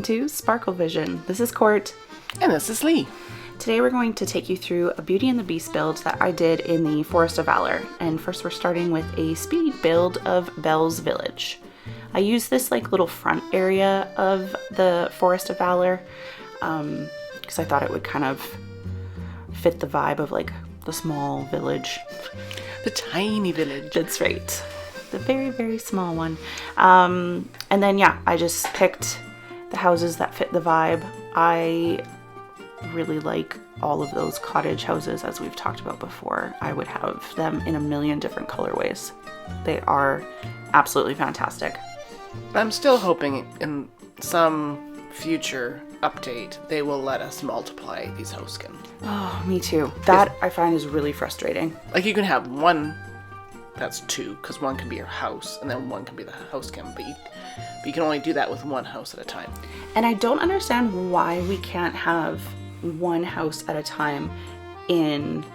to Sparkle Vision. This is Court. And this is Lee. Today we're going to take you through a Beauty and the Beast build that I did in the Forest of Valor. And first we're starting with a speed build of Belle's Village. I used this like little front area of the Forest of Valor because I thought it would kind of fit the vibe of like the small village. The tiny village. That's right. The very, very small one. And then, yeah, I just picked the houses that fit the vibe. I really like all of those cottage houses, as we've talked about before. I would have them in a million different colorways. They are absolutely fantastic. I'm still hoping in some future update they will let us multiply these house skins. Oh, me too. That I find is really frustrating. Like you can have one that's two, because one can be your house and then one can be the house skin, but you can only do that with one house at a time. And I don't understand why we can't have one house at a time in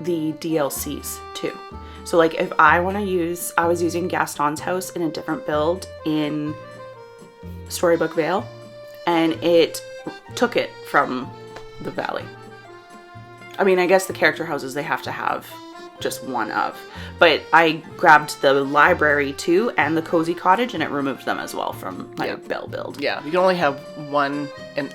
the DLCs too. So like if I want to use, I was using Gaston's house in a different build in Storybook Vale, and it took it from the Valley. I mean, I guess the character houses, they have to have just one of, but I grabbed the library too and the cozy cottage, and it removed them as well from my Belle build. Yeah, you can only have one in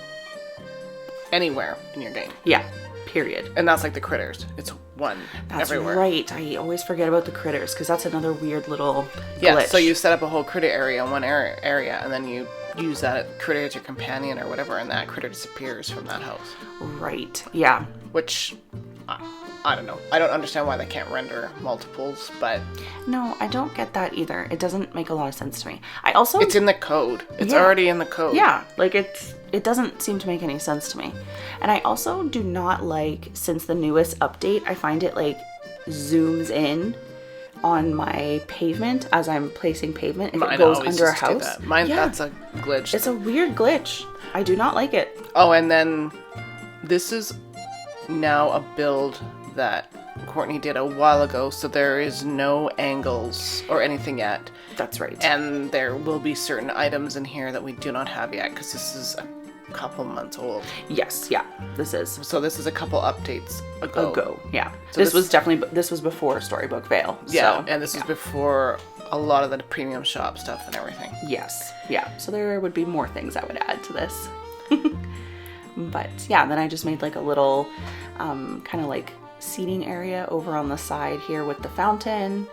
anywhere in your game. Yeah, period. And that's like the critters. It's one everywhere. That's right. I always forget about the critters because that's another weird little Yeah, glitch. so you set up a whole critter area in one area, and then you use that critter as your companion or whatever, and that critter disappears from that house. Right. Yeah. Which, I don't know. I don't understand why they can't render multiples, but... No, I don't get that either. It doesn't make a lot of sense to me. I also... It's in the code. It's already in the code. Yeah, like it doesn't seem to make any sense to me. And I also do not like, since the newest update, I find it like zooms in on my pavement as I'm placing pavement if it goes under a house. Do that. Mine, that's a glitch. It's a weird glitch. I do not like it. Oh, and then this is now a build that Courtney did a while ago, so there is no angles or anything yet. That's right. And there will be certain items in here that we do not have yet because this is a couple months old. Yes, yeah, this is. So this is a couple updates ago. Yeah. So this was before Storybook Vale. Yeah, so, and this is before a lot of the premium shop stuff and everything. Yes, yeah. So there would be more things I would add to this. But yeah, then I just made like a little kind of like seating area over on the side here with the fountain.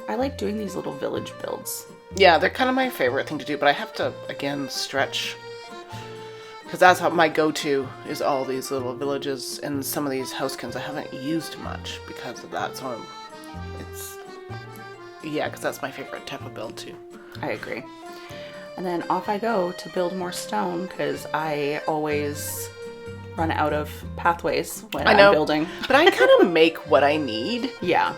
I like doing these little village builds. Yeah, they're kind of my favorite thing to do, but I have to, again, stretch. Because that's how my go-to is all these little villages and some of these houseskins I haven't used much because of that. So because that's my favorite type of build too. I agree. And then off I go to build more stone because I always run out of pathways when I'm building. But I kind of make what I need. Yeah,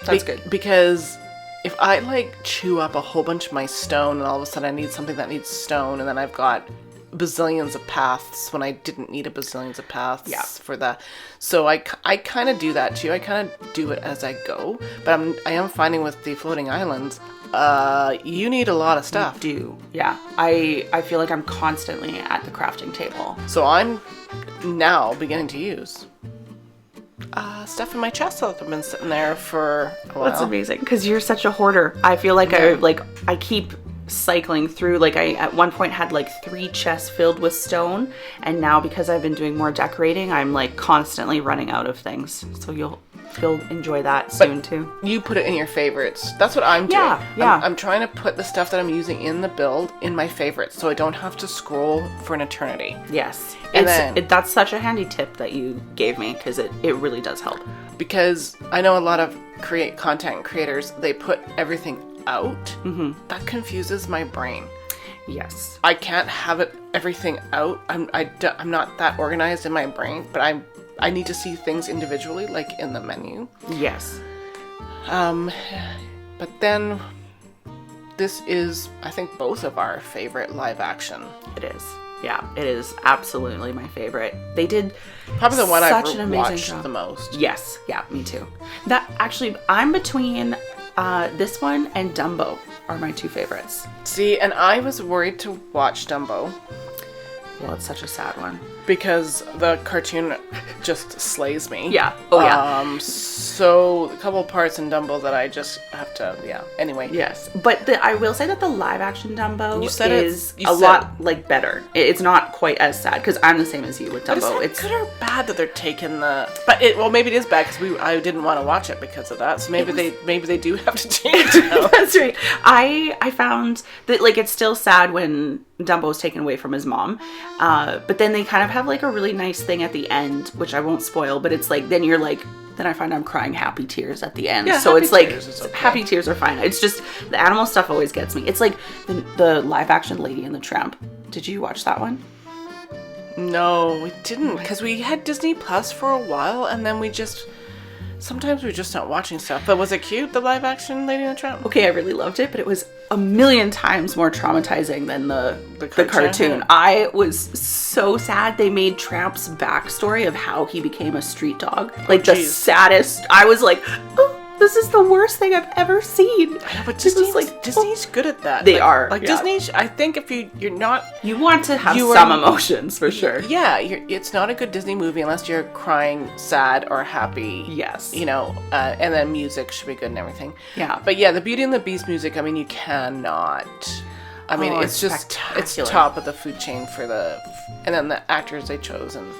that's good. Because if I like chew up a whole bunch of my stone and all of a sudden I need something that needs stone, and then I've got bazillions of paths when I didn't need a bazillions of paths for that. So I kind of do that too. I kind of do it as I go. But I am finding with the floating islands, you need a lot of stuff. You do. Yeah. I feel like I'm constantly at the crafting table. So I'm now beginning to use stuff in my chest that have been sitting there for a while. That's amazing because you're such a hoarder. I feel like I keep cycling through. Like I at one point had like 3 chests filled with stone, and now because I've been doing more decorating, I'm like constantly running out of things. So you'll enjoy that soon too. You put it in your favorites. That's what I'm doing. Yeah. I'm trying to put the stuff that I'm using in the build in my favorites so I don't have to scroll for an eternity. Yes. And that's such a handy tip that you gave me because it really does help. Because I know a lot of content creators, they put everything out. Mm-hmm. That confuses my brain. Yes. I can't have everything out. I'm not that organized in my brain, but I need to see things individually, like in the menu. Yes. But then this is, I think, both of our favorite live action. It is. Yeah, it is absolutely my favorite. They did probably the one I've watched the most. Yes. Yeah, me too. That actually, I'm between this one and Dumbo. are my two favorites. See, and I was worried to watch Dumbo. Well, it's such a sad one. Because the cartoon just slays me. Yeah. Oh, yeah. So, a couple parts in Dumbo that I just have to, Anyway. Yes. But I will say that the live-action Dumbo is a lot, better. It's not quite as sad, because I'm the same as you with Dumbo. But it's good or bad that they're taking the... But, maybe it is bad, because I didn't want to watch it because of that. So maybe they do have to change it. That's right. I found that, it's still sad when Dumbo's taken away from his mom. But then they kind of have, a really nice thing at the end, which I won't spoil, but it's then I find I'm crying happy tears at the end. Yeah, so it's okay. Happy tears are fine. It's just the animal stuff always gets me. It's like the live action Lady and the Tramp. Did you watch that one? No, we didn't, because we had Disney Plus for a while, and then sometimes we're just not watching stuff. But was it cute, the live action Lady and the Tramp? Okay, I really loved it, but it was a million times more traumatizing than the cartoon. I was so sad. They made Tramp's backstory of how he became a street dog. The saddest. I was like, oh, this is the worst thing I've ever seen. I know, but Disney's good at that. They are. Disney, I think if you're not... You want to have some emotions, for sure. Yeah, it's not a good Disney movie unless you're crying sad or happy. Yes. And then music should be good and everything. Yeah. But yeah, the Beauty and the Beast music, you cannot... it's just... It's top of the food chain for the... And then the actors they chose and...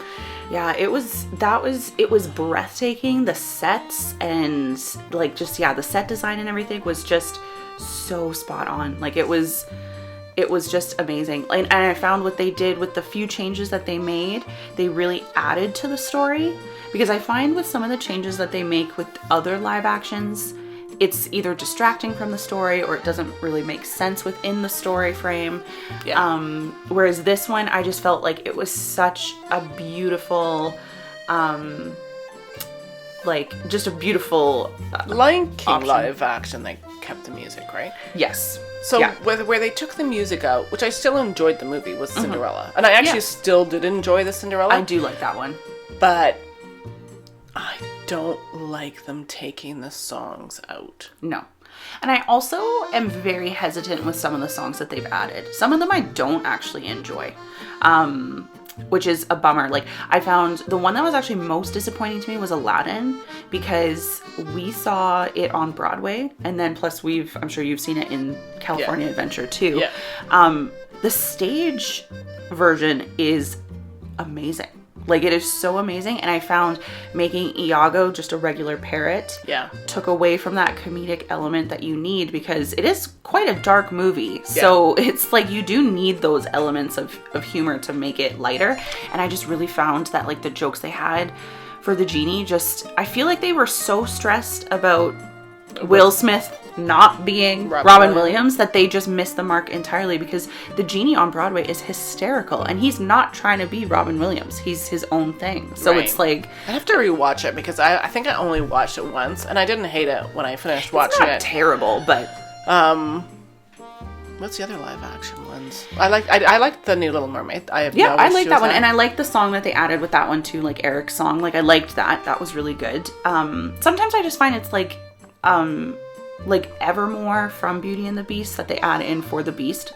Yeah, it was breathtaking. The sets and the set design and everything was just so spot on. It was just amazing. And I found what they did with the few changes that they made, they really added to the story, because I find with some of the changes that they make with other live actions, it's either distracting from the story or it doesn't really make sense within the story frame. Yeah. Whereas this one, I just felt like it was such a beautiful, just a beautiful Lion King option. Live action, they kept the music, right? Yes. So where they took the music out, which I still enjoyed the movie, was Cinderella. And I actually still did enjoy the Cinderella. I do like that one. But I don't like them taking the songs out. No. And I also am very hesitant with some of the songs that they've added. Some of them I don't actually enjoy, which is a bummer. I found the one that was actually most disappointing to me was Aladdin, because we saw it on Broadway, and then plus I'm sure you've seen it in California Adventure too. Yeah. The stage version is amazing. It is so amazing, and I found making Iago just a regular parrot took away from that comedic element that you need, because it is quite a dark movie. Yeah. So it's you do need those elements of humor to make it lighter, and I just really found that the jokes they had for the genie, I feel like they were so stressed about Will Smith not being Robin Williams that they just missed the mark entirely, because the genie on Broadway is hysterical and he's not trying to be Robin Williams. He's his own thing. So it's I have to rewatch it, because I think I only watched it once and I didn't hate it when I finished watching it. It's not terrible, but what's the other live action ones? I liked the new Little Mermaid. I like that one, and I like the song that they added with that one too, Eric's song. I liked that. That was really good. Sometimes I just find it's Evermore from Beauty and the Beast that they add in for the Beast.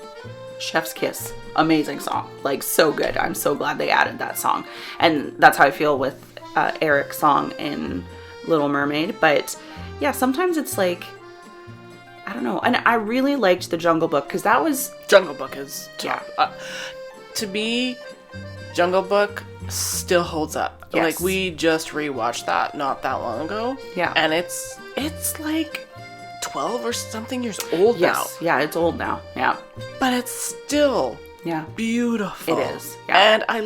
Chef's Kiss. Amazing song. So good. I'm so glad they added that song. And that's how I feel with Eric's song in Little Mermaid. But yeah, sometimes it's I don't know. And I really liked the Jungle Book, because that was... Jungle Book is top. Yeah. To me, Jungle Book still holds up. Yes. We just rewatched that not that long ago. Yeah. And it's 12 or something years old now. Yeah, it's old now. Yeah. But it's still beautiful. It is. Yeah. And I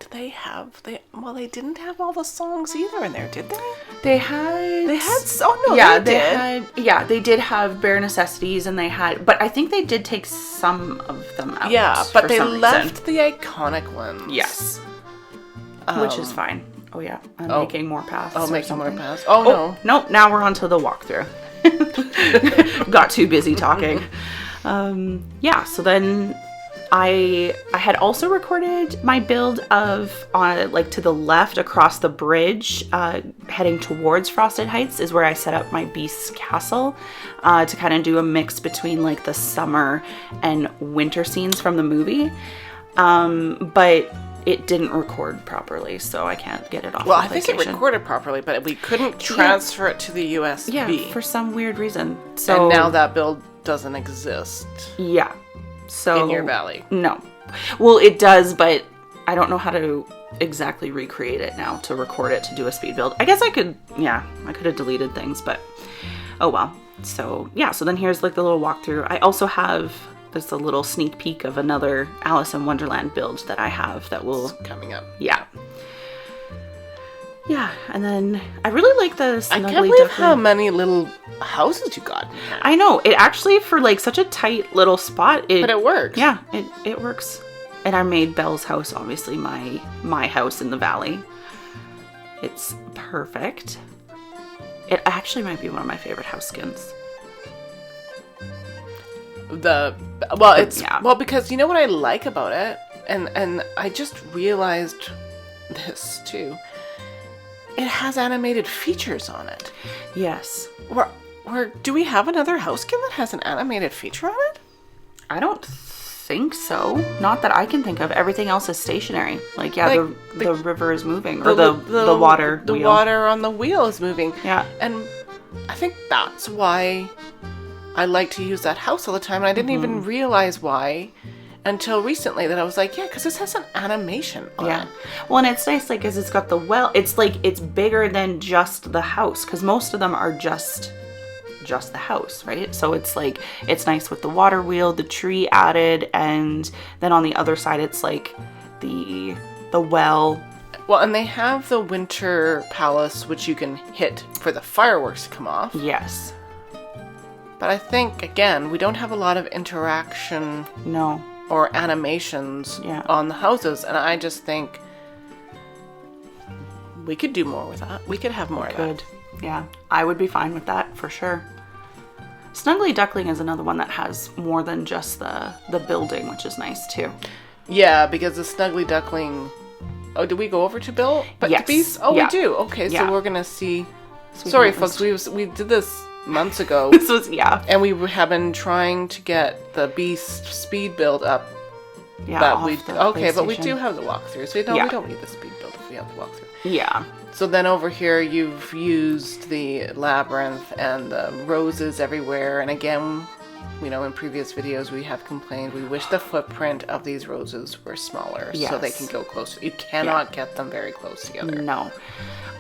they didn't have all the songs either in there, did they? They had they did have Bare Necessities, and they had, but I think they did take some of them out. Yeah, but they left the iconic ones. Yes. Which is fine. Oh yeah, I'm making more paths. Oh, making more paths. Oh no. Nope, now we're on to the walkthrough. Got too busy talking. So then I had also recorded my build of like to the left across the bridge, heading towards Frosted Heights is where I set up my beast's castle, to kind of do a mix between like the summer and winter scenes from the movie. But it didn't record properly, so I can't get it off. Well, I think it recorded properly, but we couldn't transfer it to the USB. Yeah, for some weird reason. So and now that build doesn't exist. Yeah. So in your Valley. No. Well, it does, but I don't know how to exactly recreate it now to record it to do a speed build. I guess I could have deleted things, but oh well. So yeah, so then here's like the little walkthrough. I also have this a little sneak peek of another Alice in Wonderland build that I have that will coming up. Yeah. Yeah, and then I really like the Snuggly I can't believe how many little houses you got in here. I know. It actually, for like such a tight little spot, but it works. Yeah, it works. And I made Belle's house, obviously, my house in the valley. It's perfect. It actually might be one of my favorite house skins. Because you know what I like about it, and I just realized this too. It has animated features on it. Yes. Do we have another house skin that has an animated feature on it? I don't think so. Not that I can think of. Everything else is stationary. Like, yeah, the river is moving. Or the water The wheel. water on the wheel is moving. Yeah. And I think that's why I like to use that house all the time. And I didn't even realize why until recently, that I was like, yeah, because this has an animation on it. Well, and it's nice, like, because it's got the well. It's like, it's bigger than just the house, because most of them are just the house, right? So it's like, it's nice with the water wheel, the tree added, and then on the other side, it's like the well. Well, and they have the winter palace, which you can hit for the fireworks to come off. Yes. But I think, again, we don't have a lot of interaction. No. Or animations on the houses, and I just think we could do more with that. We could have more of that. Yeah, I would be fine with that for sure. Snuggly Duckling is another one that has more than just the building, which is nice too. Yeah, because the Snuggly Duckling. Oh, did we go over to Bill? But yes. The Beast? Oh, we do. Okay, so we're gonna see. Sorry, folks. We did this months ago. This was and we have been trying to get the Beast speed build up. Yeah, but but we do have the walkthrough, so we don't need the speed build if we have the walkthrough. Yeah. So then over here you've used the Labyrinth and the roses everywhere, and again, you know, in previous videos we have complained we wish the footprint of these roses were smaller so they can go closer. You cannot get them very close together. No.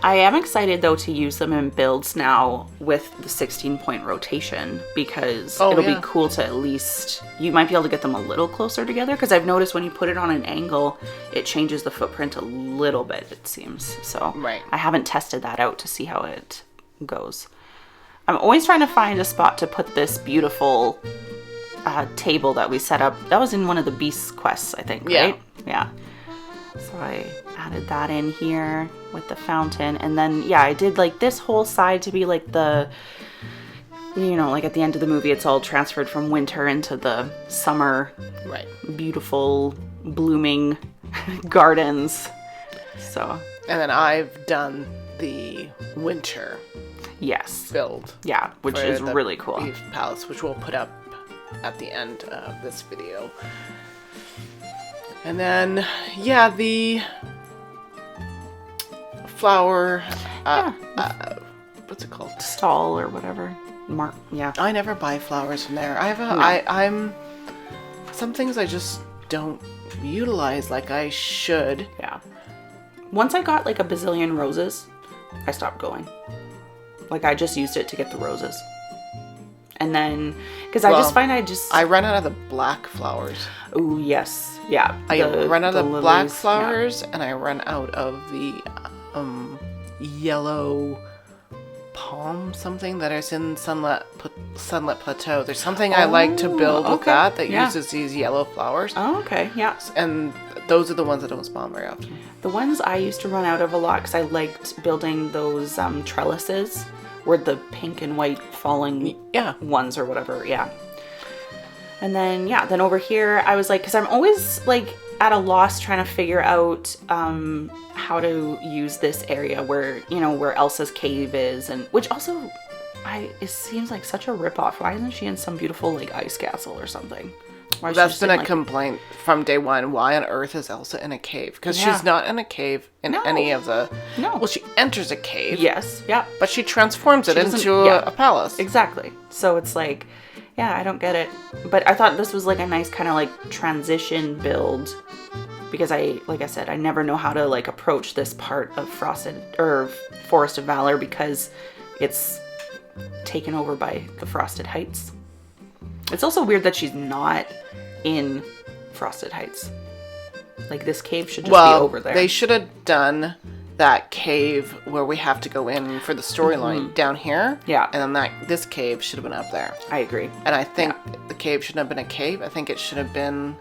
I am excited, though, to use them in builds now with the 16-point rotation, because it'll be cool to at least... You might be able to get them a little closer together, because I've noticed when you put it on an angle, it changes the footprint a little bit, it seems. So I haven't tested that out to see how it goes. I'm always trying to find a spot to put this beautiful table that we set up. That was in one of the Beast quests, I think, right? Yeah. So I added that in here with the fountain. And then, I did like this whole side to be like the, you know, like at the end of the movie, it's all transferred from winter into the summer. Right. Beautiful, blooming gardens. So. And then I've done the winter. Yes. Build. Yeah, which is really cool. Beast Palace, which we'll put up at the end of this video. And then, the flower, what's it called? Stall or whatever. I never buy flowers from there. I'm some things I just don't utilize like I should. Yeah. Once I got like a bazillion roses, I stopped going. Like, I just used it to get the roses. And then, because I just find I run out of the black flowers. Oh, yes. Yeah. I run out of the black flowers, and I run out of the yellow palm something that is in Sunlit Plateau. There's something I like to build with that uses these yellow flowers. Oh, okay. Yeah. And those are the ones that don't spawn very often. The ones I used to run out of a lot because I liked building those trellises were the pink and white falling ones or whatever. Yeah. And then, yeah, then over here, I was like, because I'm always like at a loss trying to figure out how to use this area where, you know, where Elsa's cave is, and which also, it seems like such a ripoff. Why isn't she in some beautiful like ice castle or something? Why is she That's just been in, a complaint from day one. Why on earth is Elsa in a cave? Because Yeah. she's not in a cave in No. any of the... No. Well, she enters a cave. Yes, yeah, But she transforms it She doesn't- into yeah. a palace. exactly. So it's like, yeah, I don't get it. But I thought this was like a nice kind of like transition build, because like I said, I never know how to like approach this part of Forest of Valor, because it's taken over by the Frosted Heights. It's also weird that she's not in Frosted Heights. Like, this cave should just be over there. They should have done that cave where we have to go in for the storyline down here. Yeah. And then this cave should have been up there. I agree. And I think the cave shouldn't have been a cave. I think it should have been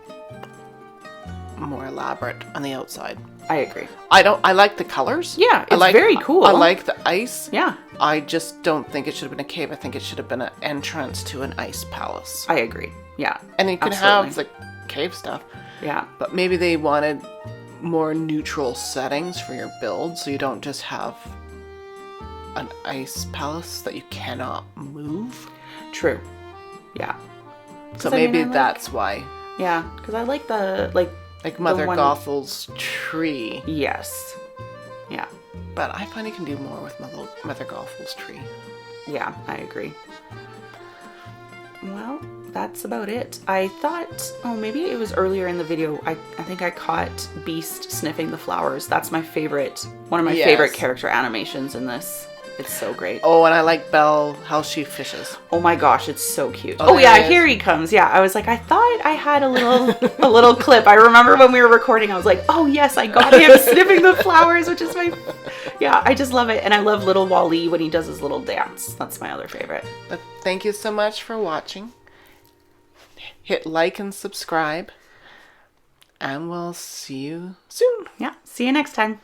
more elaborate on the outside. I agree. I like the colors. Yeah, it's very cool. I like the ice. Yeah, I just don't think it should have been a cave. I think it should have been an entrance to an ice palace. I agree. Yeah. And you can have the cave stuff. Yeah. But maybe they wanted more neutral settings for your build, so you don't just have an ice palace that you cannot move. True. Yeah. So 'Cause I mean, maybe I like- that's why. Yeah, because I like the, like Mother one- Gothel's tree. yes. Yeah. But I find you can do more with Mother Gothel's tree. Yeah, I agree. Well, that's about it. I thought, maybe it was earlier in the video, I think I caught Beast sniffing the flowers. That's my favorite, one of my favorite character animations in this. It's so great. Oh, and I like Belle, how she fishes. Oh my gosh, it's so cute. Oh, Oh yeah, there he here he comes. Yeah, I was like, I thought I had a little clip. I remember when we were recording, I was like, oh yes, I got him sniffing the flowers, which is yeah, I just love it. And I love little Wally when he does his little dance. That's my other favorite. But thank you so much for watching. Hit like and subscribe. And we'll see you soon. Yeah, see you next time.